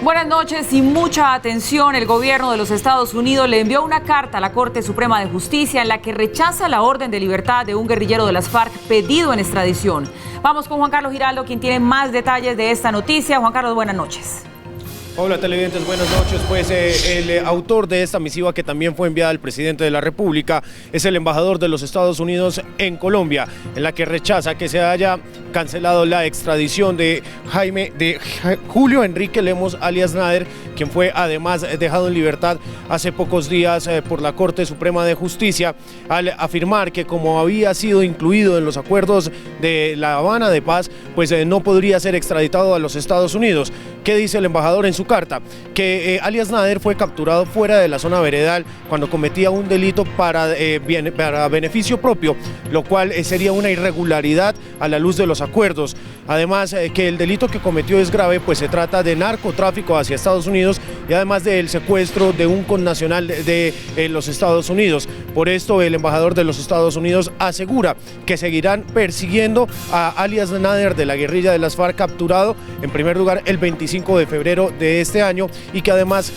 Buenas noches y mucha atención. El gobierno de los Estados Unidos le envió una carta a la Corte Suprema de Justicia en la que rechaza la orden de libertad de un guerrillero de las FARC pedido en extradición. Vamos con Juan Carlos Giraldo, quien tiene más detalles de esta noticia. Juan Carlos, buenas noches. Hola televidentes, buenas noches. Pues el autor de esta misiva, que también fue enviada al presidente de la República, es el embajador de los Estados Unidos en Colombia, en la que rechaza que se haya cancelado la extradición de Julio Enrique Lemos, alias Nader, quien fue además dejado en libertad hace pocos días por la Corte Suprema de Justicia, al afirmar que como había sido incluido en los acuerdos de La Habana de paz, pues no podría ser extraditado a los Estados Unidos. ¿Qué dice el embajador en su carta? Que alias Nader fue capturado fuera de la zona veredal cuando cometía un delito para beneficio propio, lo cual sería una irregularidad a la luz de los acuerdos. Además, que el delito que cometió es grave, pues se trata de narcotráfico hacia Estados Unidos y además del secuestro de un connacional de los Estados Unidos. Por esto, el embajador de los Estados Unidos asegura que seguirán persiguiendo a alias Nader de la guerrilla de las FARC, capturado en primer lugar el 25 de febrero de este año, y que además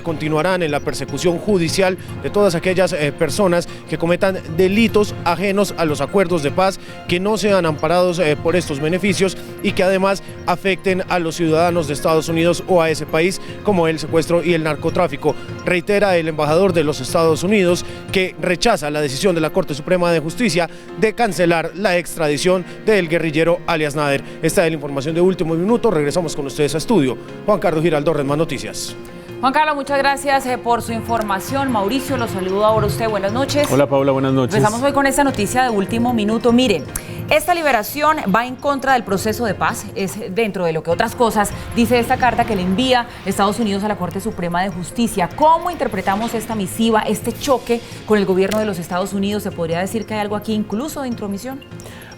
continuarán en la persecución judicial de todas aquellas personas que cometan delitos ajenos a los acuerdos de paz, que no sean amparados por estos beneficios y que además afecten a los ciudadanos de Estados Unidos o a ese país, como el secuestro y el narcotráfico. Reitera el embajador de los Estados Unidos que rechaza la decisión de la Corte Suprema de Justicia de cancelar la extradición del guerrillero alias Nader. Esta es la información de último minuto. Regresamos con ustedes a estudio. Juan Carlos Giraldo, Red Más Noticias. Juan Carlos, muchas gracias por su información. Mauricio, lo saludo ahora a usted. Buenas noches. Hola Paula, buenas noches. Empezamos hoy con esta noticia de último minuto. Miren, esta liberación va en contra del proceso de paz. Es dentro de lo que otras cosas dice esta carta que le envía Estados Unidos a la Corte Suprema de Justicia. ¿Cómo interpretamos esta misiva, este choque con el gobierno de los Estados Unidos? ¿Se podría decir que hay algo aquí incluso de intromisión?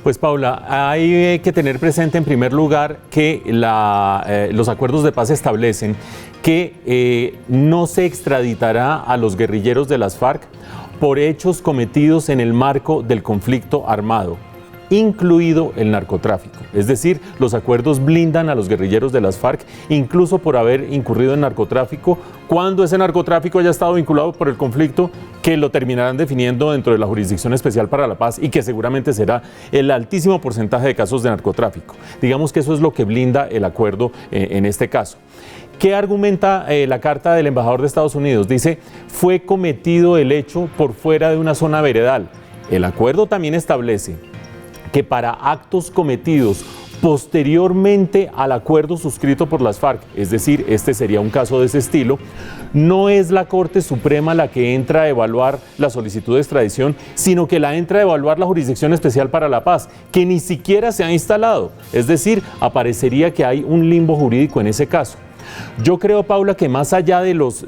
Pues Paula, hay que tener presente en primer lugar que los acuerdos de paz establecen que no se extraditará a los guerrilleros de las FARC por hechos cometidos en el marco del conflicto armado, incluido el narcotráfico. Es decir, los acuerdos blindan a los guerrilleros de las FARC incluso por haber incurrido en narcotráfico, cuando ese narcotráfico haya estado vinculado por el conflicto, que lo terminarán definiendo dentro de la Jurisdicción Especial para la Paz y que seguramente será el altísimo porcentaje de casos de narcotráfico. Digamos que eso es lo que blinda el acuerdo en este caso. ¿Qué argumenta la carta del embajador de Estados Unidos? Dice, fue cometido el hecho por fuera de una zona veredal. El acuerdo también establece que para actos cometidos posteriormente al acuerdo suscrito por las FARC, es decir, este sería un caso de ese estilo, no es la Corte Suprema la que entra a evaluar la solicitud de extradición, sino que la entra a evaluar la Jurisdicción Especial para la Paz, que ni siquiera se ha instalado. Es decir, aparecería que hay un limbo jurídico en ese caso. Yo creo, Paula, que más allá de los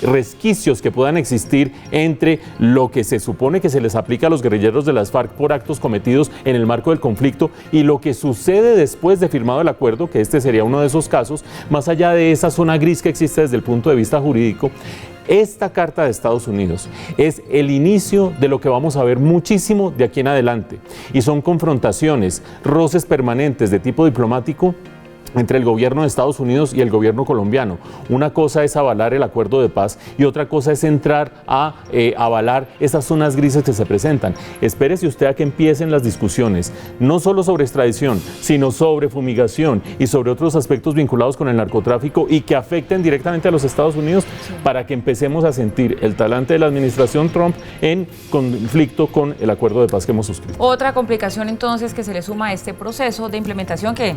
resquicios que puedan existir entre lo que se supone que se les aplica a los guerrilleros de las FARC por actos cometidos en el marco del conflicto y lo que sucede después de firmado el acuerdo, que este sería uno de esos casos, más allá de esa zona gris que existe desde el punto de vista jurídico, esta carta de Estados Unidos es el inicio de lo que vamos a ver muchísimo de aquí en adelante, y son confrontaciones, roces permanentes de tipo diplomático entre el gobierno de Estados Unidos y el gobierno colombiano. Una cosa es avalar el acuerdo de paz y otra cosa es entrar a avalar esas zonas grises que se presentan. Espérese usted a que empiecen las discusiones, no solo sobre extradición, sino sobre fumigación y sobre otros aspectos vinculados con el narcotráfico y que afecten directamente a los Estados Unidos, para que empecemos a sentir el talante de la administración Trump en conflicto con el acuerdo de paz que hemos suscrito. Otra complicación entonces que se le suma a este proceso de implementación que